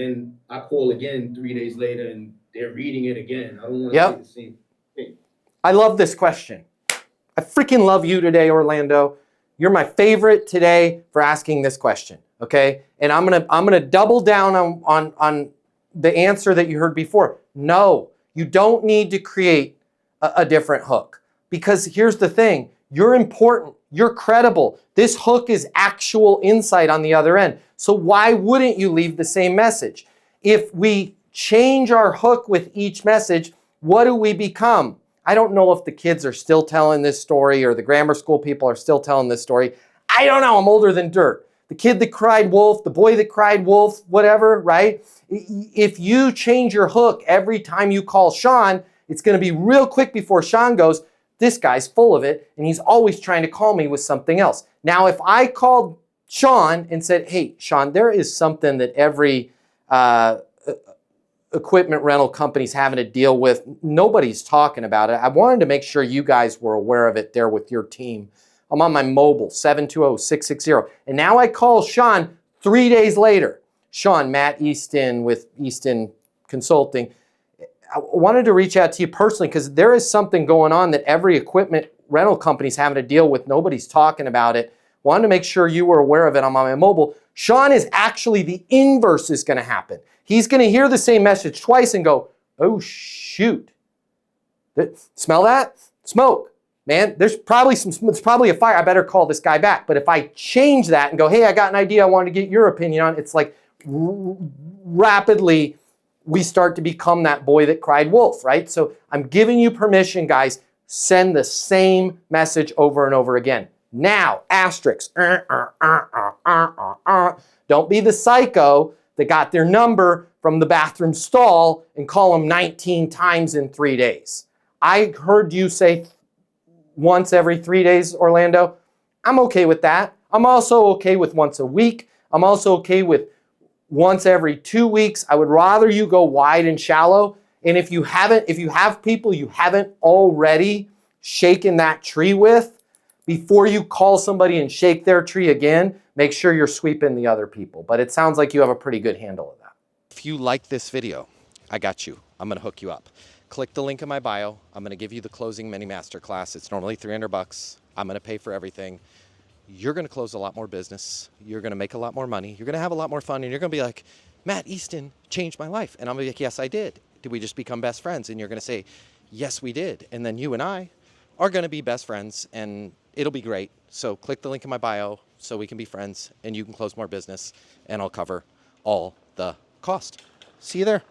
Then I call again 3 days later and they're reading it again. I don't want to say the same thing. I love this question. I freaking love you today, Orlando. You're my favorite today for asking this question, okay? And I'm gonna double down on the answer that you heard before. No, you don't need to create a different hook, because here's the thing. You're important. You're credible. This hook is actual insight on the other end. So why wouldn't you leave the same message? If we change our hook with each message, what do we become? I don't know if the kids are still telling this story or the grammar school people are still telling this story. I don't know. I'm older than dirt. The kid that cried wolf, the boy that cried wolf, whatever, right? If you change your hook every time you call Sean, it's going to be real quick before Sean goes, this guy's full of it, and he's always trying to call me with something else. Now, if I called Sean and said, hey, Sean, there is something that every equipment rental company's having to deal with. Nobody's talking about it. I wanted to make sure you guys were aware of it there with your team. I'm on my mobile, 720-660. And now I call Sean 3 days later. Sean, Matt Easton with Easton Consulting. I wanted to reach out to you personally because there is something going on that every equipment rental company's having to deal with. Nobody's talking about it. Wanted to make sure you were aware of it. I'm on my mobile. Sean is actually, the inverse is going to happen. He's going to hear the same message twice and go, oh, shoot. Smell that? Smoke. Man, there's probably a fire. I better call this guy back. But if I change that and go, hey, I got an idea I wanted to get your opinion on, it's like rapidly we start to become that boy that cried wolf, right? So I'm giving you permission, guys. Send the same message over and over again. Now, asterisk. Don't be the psycho that got their number from the bathroom stall and call them 19 times in 3 days. I heard you say once every 3 days, Orlando. I'm okay with that. I'm also okay with once a week. I'm also okay with once every 2 weeks. I would rather you go wide and shallow. And if you have people you haven't already shaken that tree with, before you call somebody and shake their tree again, make sure you're sweeping the other people. But it sounds like you have a pretty good handle of that. If you like this video, I got you. I'm going to hook you up. Click the link in my bio. I'm going to give you the closing mini masterclass. It's normally $300. I'm going to pay for everything. You're going to close a lot more business. You're going to make a lot more money. You're going to have a lot more fun. And you're going to be like, Matt Easton changed my life. And I'm going to be like, yes, I did. Did we just become best friends? And you're going to say, yes, we did. And then you and I are going to be best friends, and it'll be great. So click the link in my bio so we can be friends and you can close more business, and I'll cover all the cost. See you there.